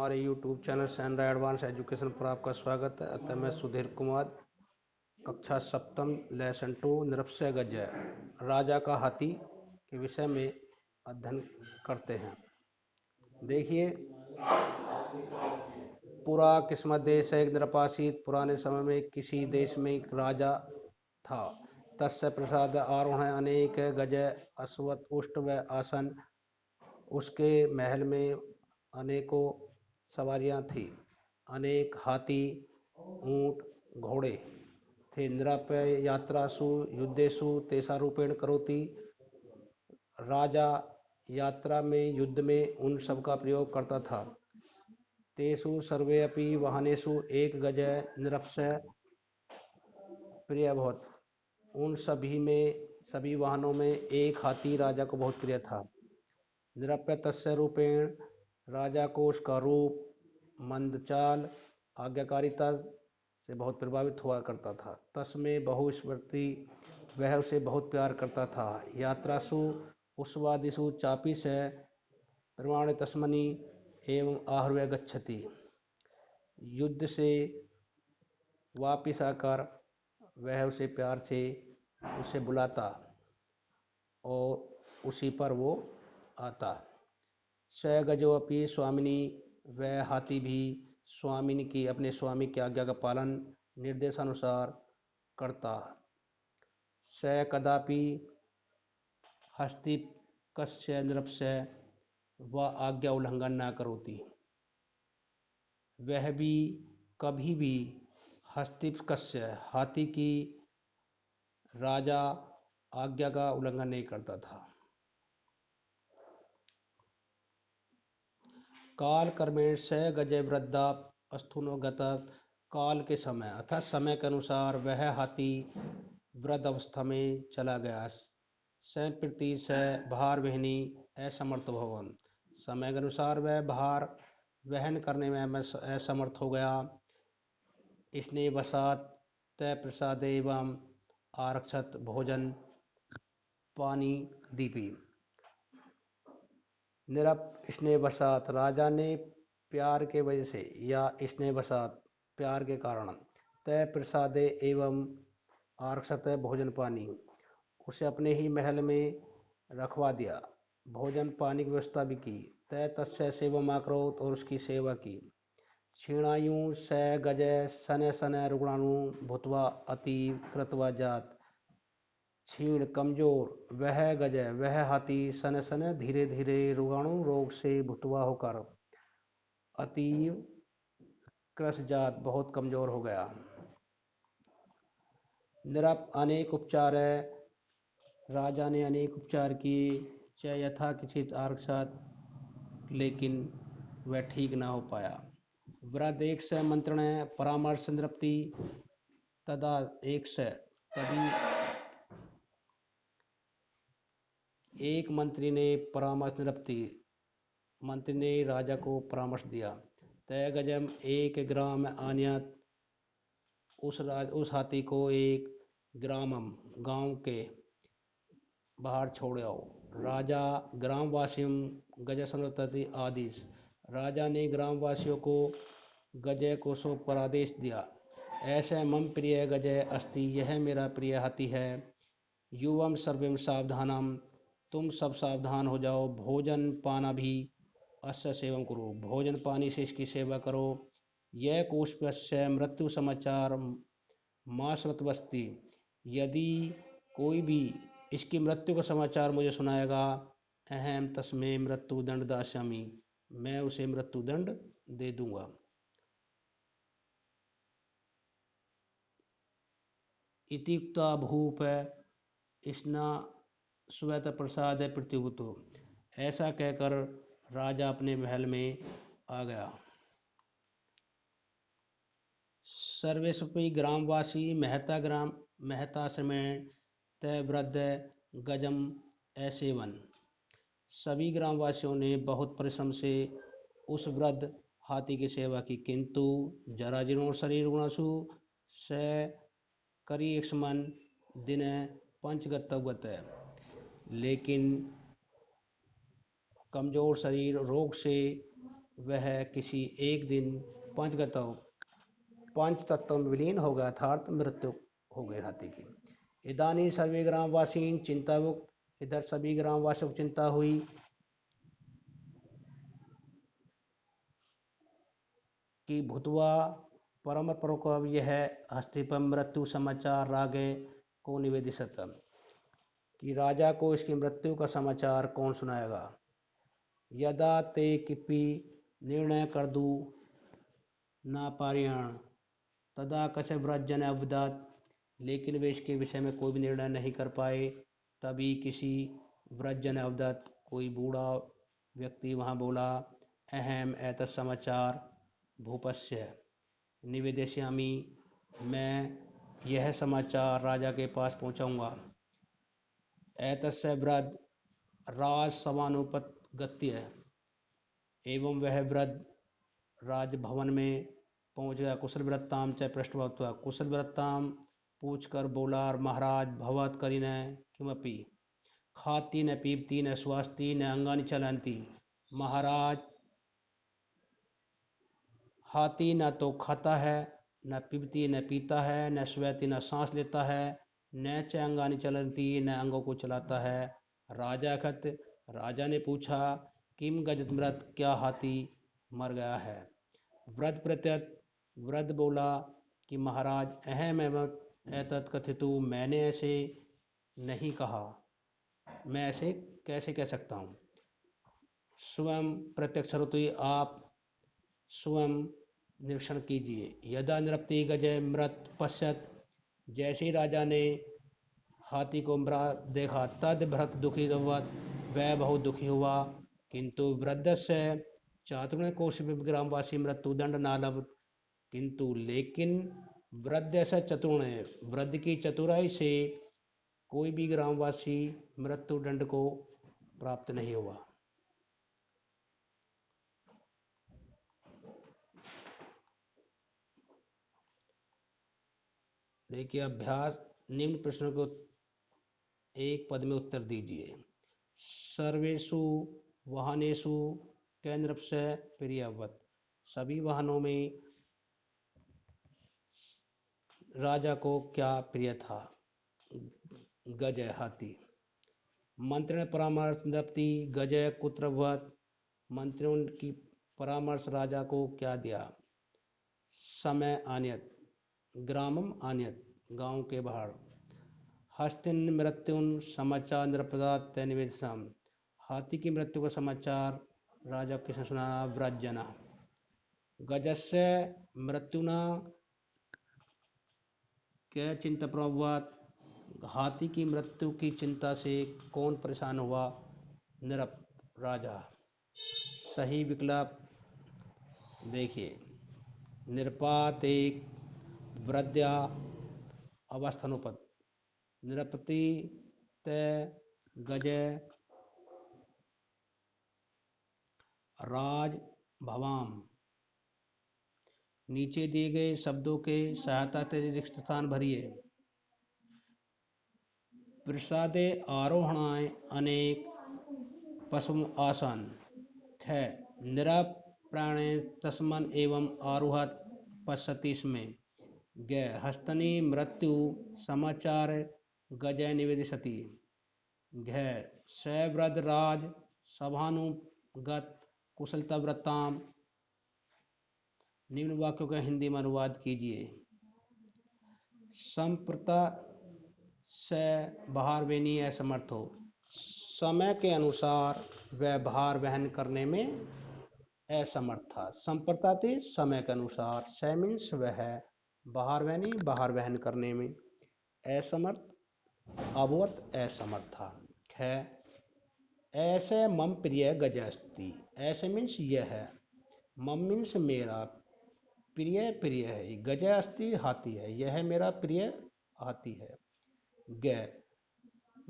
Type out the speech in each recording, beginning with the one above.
हमारे YouTube channel सैनरा advance education पर आपका स्वागत है। अतः मैं सुधीर कुमार, कक्षा सप्तम, लेसन 2, निरक्षय गद्य राजा का हाथी के विषय में अध्ययन करते हैं। देखिए, पुरा किस्मत देश एक नृपासीत। पुराने समय में किसी देश में एक राजा था। तस्य प्रसाद आरोहण अनेक गज अश्वत उष्ट व आसन। उसके महल में अनेकों सवारियां थी, अनेक हाथी, ऊंट, घोड़े थे। निरापय यात्रासु युद्धेषु तेषारूपेण करोति। राजा यात्रा में, युद्ध में उन सब का प्रयोग करता था। तेषु सर्वे अपि वाहनेषु एक गज निरक्षय प्रिय बहुत। उन सभी वाहनों में एक हाथी राजा को बहुत प्रिय था। निरप्य तस्य रूपेण, राजा को उसका रूप, मंदचाल, आज्ञाकारिता से बहुत प्रभावित हुआ करता था। तस्में बहुस्मृति, वह उसे बहुत प्यार करता था। यात्रासु उस्वादिषु चापि स प्रमाण तस्मनि एवं आहृय गच्छति। युद्ध से वापिस आकर वह उसे प्यार से उसे बुलाता और उसी पर वो आता। स गजो अपि स्वामिनी, वह हाथी भी स्वामिनी की, अपने स्वामी की आज्ञा का पालन निर्देशानुसार करता। स कदापि हस्तिकस्य निरपस्य, वह आज्ञा उल्लंघन न करोति। वह भी कभी भी हस्तिकस्य, हाथी की राजा आज्ञा का उल्लंघन नहीं करता था। काल कर्मेण स गज वृद्धा अस्थुनो गत। काल के समय अर्थात समय के अनुसार वह हाथी वृद्ध अवस्था में चला गया। संप्रति स भार वहनी असमर्थ भवन। समय के अनुसार वह भार वहन करने में असमर्थ हो गया। इसने वसात तय प्रसाद एवं आरक्षत भोजन पानी दीपी। निरप स्नेहवशात, राजा ने प्यार के वजह से या स्नेहवशात प्यार के कारण, तय प्रसादे एवं आरक्षत भोजन पानी, उसे अपने ही महल में रखवा दिया। भोजन पानी की व्यवस्था भी की। तय तस्य सेवा अकरोत, और उसकी सेवा की। क्षीणायु स गज सन सन रुग्णाणु भूतवा अति कृतवा जात। क्षीण कमजोर वह गज, वह हाथी, सन सन धीरे धीरे, रोगाणु रोग से भुतवा होकर, अतीव क्रस जात बहुत कमजोर हो गया। निरप अनेक उपचार है, राजा ने अनेक उपचार किए, च यथा किचित आरक्षात, लेकिन वह ठीक ना हो पाया। वृद्ध एक से मंत्रण परामर्श निरप्ति, तदा एक से, तभी एक मंत्री ने परामर्श निरप्ति, मंत्री ने राजा को परामर्श दिया। तय गजम एक ग्राम आनियत, उस हाथी को एक ग्रामम गांव के बाहर छोड़ आओ। राजा ग्रामवासियों गज संरतति आदेश, राजा ने ग्रामवासियों को गजय को सौंप पर आदेश दिया। ऐसे मम प्रिय गजय अस्ति, यह मेरा प्रिय हाथी है। युवम सर्वम सावधानम, तुम सब सावधान हो जाओ। भोजन पाना भी अस्य सेवन करो, भोजन पानी से इसकी सेवा करो। यह कोष्पस्य मृत्यु समाचार माश्रतवस्ति, यदि कोई भी इसकी मृत्यु का समाचार मुझे सुनाएगा, अहम तस्मै मृत्यु दंड दास्यामि, मैं उसे मृत्यु दंड दे दूंगा। इतिक्ता भूप स्ना श्वेत प्रसाद प्रतिभूतो, ऐसा कहकर राजा अपने महल में आ गया। सर्वेषु ग्रामवासी महता श्रमेण तय वृद्ध गजम असेवन, सभी ग्रामवासियों ने बहुत परिश्रम से उस वृद्ध हाथी की सेवा की। किंतु जराजीर्ण शरीर गुणासु स करी एक्समन दिन पंचगत, लेकिन कमजोर शरीर रोग से वह किसी एक दिन पंच तत्वों में विलीन हो गया था, अर्थात मृत्यु हो गई हाथी की। इदानी सर्वे ग्रामवासीन चिंतामुक्त, इधर सभी ग्रामवासियों को चिंता हुई कि भूतवा परम प्रकोप यह हस्ती पर मृत्यु समाचार रागे को निवेदित, कि राजा को इसकी मृत्यु का समाचार कौन सुनाएगा। यदा ते किपि निर्णय कर दू ना पारियण तदा कछ व्रजन अवदत, लेकिन वे इसके विषय में कोई भी निर्णय नहीं कर पाए। तभी किसी व्रजन अवदत, कोई बूढ़ा व्यक्ति वहाँ बोला, अहम एतत् समाचार भूपस्य निवेदयामि, मैं यह समाचार राजा के पास पहुँचाऊँगा। एतस्य व्रत राजसभानुपगत्य, एवं वह वृद्ध राजभवन में पहुंच गया। कुशल वृत्ताम च पृष्ठभूत्वा, कुशल वृत्ताम पूछकर बोला, महाराज भवत करिन किमपि खाती न पीबती न स्वास्थी न अंगानि चलंती। महाराज, हाथी न तो खाता है, न पीबती न पीता है, न स्वैती न सांस लेता है, न च अंगानि चलंती न अंगों को चलाता है। राजा खत, राजा ने पूछा, किम गजत मृत, क्या हाथी मर गया है। वृद्ध प्रत्यत, वृद्ध बोला कि महाराज अहम एवं एतत् कथितु, मैंने ऐसे नहीं कहा, मैं ऐसे कैसे कह सकता हूँ। स्वयं प्रत्यक्ष ऋतु, आप स्वयं निरीक्षण कीजिए। यदा नृपति गजय मृत पश्यत, जैसे ही राजा ने हाथी को मृत देखा, तद भरत दुखी अभवत, वह बहुत दुखी हुआ। किंतु वृद्धस्य चातुर्य कोश ग्रामवासी मृत्यु दंड नालभ, किंतु लेकिन वृद्ध ऐसा चतुर है, वृद्ध की चतुराई से कोई भी ग्रामवासी मृत्यु दंड को प्राप्त नहीं हुआ। देखिए अभ्यास, निम्न प्रश्नों को एक पद में उत्तर दीजिए। सर्वेषु वाहनेषु केंद्रस्य प्रियवत, सभी वाहनों में राजा को क्या प्रिय था। गजय हाथी। मंत्रिण परामर्श नृपति गजय कुत्रवत, मंत्रियों की परामर्श राजा को क्या दिया। समय आन्यत, ग्रामम आन्यत, गांव के बाहर। हस्तिन मृत्युन समाचार नृपदात निवेदसम, हाथी की मृत्यु का समाचार राजा किसने सुनाया। व्रजना। गजस्य मृत्युना क्या चिंता प्रभुवत, हाथी की मृत्यु की चिंता से कौन परेशान हुआ। नृप, राजा। सही विकल्प देखिए, निरपात एक वृद्धा अवस्थानुपद, नृपति तय गजय राज भवाम। नीचे दिए गए शब्दों के सहायता से रिक्त स्थान भरिए। प्रसादे आरोहणाय अनेक पशु आसन, ख निरप प्राणे तस्मन एवं आरोहत पश्यति में, ग हस्तनी मृत्यु समाचार गजय निवेदिशति, घ सवृद्ध राज सभानुगत कुशलता वृत्ताम। निम्न वाक्यों का हिंदी में अनुवाद कीजिए। संप्रता से भार वेनी असमर्थ हो, समय के अनुसार वह भार वहन करने में असमर्थ था। संप्रताते समय के अनुसार, से मीन्स वह भार वहनी भार वहन करने में असमर्थ, अभवत असमर्थ था। ख ऐसे मम प्रिय गजस्ति, ऐसे मीन्स यह है, मम मीन्स मेरा, प्रिय प्रिय है, गज अस्ति हाथी है, यह मेरा प्रिय हाथी है। ग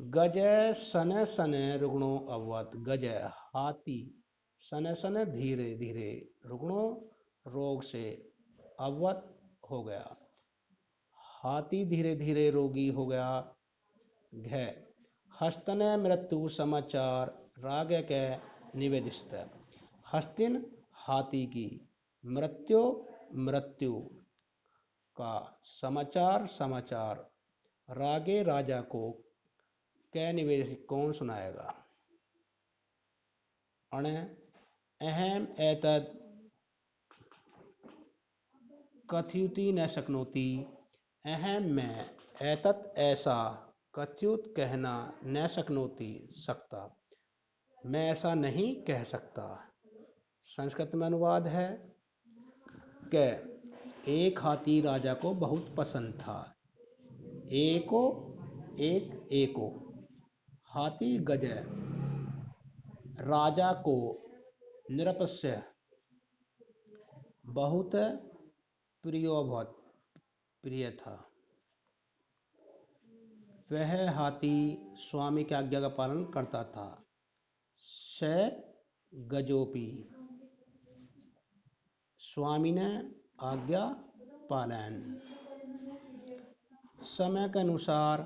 गज सन सन रुग्णों अवत, गज हाथी, सन सन धीरे धीरे, रुग्णों रोग से, अवत हो गया, हाथी धीरे धीरे रोगी हो गया। घ हस्तन मृत्यु समाचार राग के निवेदित, हस्तिन हाथी की, मृत्यु मृत्यु का, समाचार समाचार, रागे राजा को, कै निवेश कौन सुनाएगा। अण अहम एतद कथयति न शक्नोति, अहम में एतत् ऐसा, कथयुत कहना, न शक्नोति सकता, मैं ऐसा नहीं कह सकता। संस्कृत में अनुवाद है कि एक हाथी राजा को बहुत पसंद था। एको एको हाथी गज राजा को निरपस्य बहुत बहुत प्रिय था। वह हाथी स्वामी की आज्ञा का पालन करता था। स गजोपी स्वामी ने आज्ञा पालन। समय के अनुसार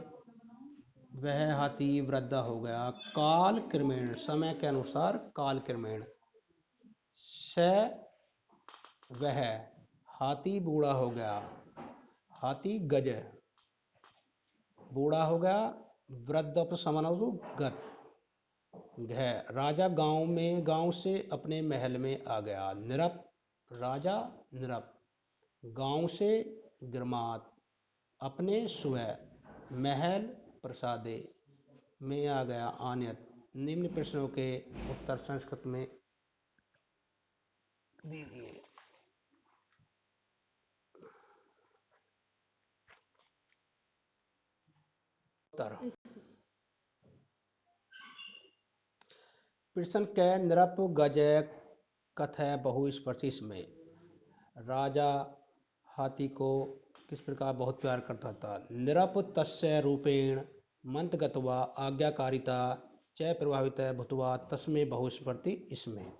वह हाथी वृद्ध हो गया। काल क्रमेण, समय के अनुसार काल क्रमेण। स वह हाथी बूढ़ा हो गया। हाथी गज बूढ़ा हो गया। वृद्धोपसमनोगत है। राजा गांव से अपने महल में आ गया। निरप राजा निरप गांव से गिरमात अपने स्वयं महल प्रसादे में आ गया। आन्यत निम्न प्रश्नों के उत्तर संस्कृत में दीजिए। उत्तर प्रश्न के निरप गज कथय बहुस्पर्शी में। राजा हाथी को किस प्रकार बहुत प्यार करता था। निरप तस्य रूपेण मंत्रगत्वा आज्ञाकारिता च प्रभावित भूत्वा तस्मै बहुस्पर्धी इसमें।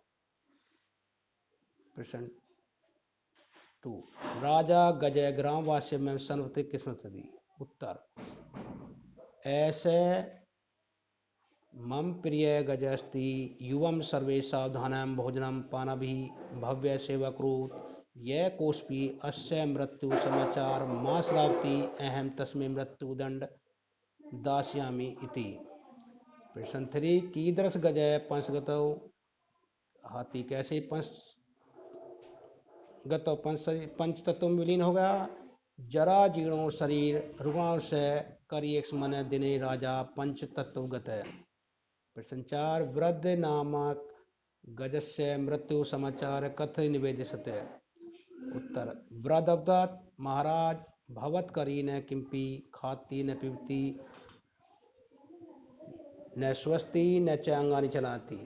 प्रश्न 2 राजा गज ग्रामवासी में सर्वप्रति किस्म सदी। उत्तर ऐसे मम प्रिय गजस्ति युवम सर्वे सावधानम भोजनम पानाभिः भव्य सेवकृत यह कोस्पी अस्य मृत्यु समाचार मा श्रावति अहम तस्मै मृत्यु दंड दास्यामि इति। प्रश्न 3 कीदृश गज पंचगतो हाथी कैसे पंच तत्वों में विलीन हो गया। जरा जीर्णो शरीर रुग्ण से करियक्ष मन दिने राजा पंच तत्वगत है। प्रश्न 4 वृद्ध नामक गजस्य मृत्यु समाचार कथय निवेदिष्यते। उत्तर वृद्ध अवदत् महाराज भवत्करी न किंपि खाति न पिबति न स्वस्ति न च अंगानि चलाति।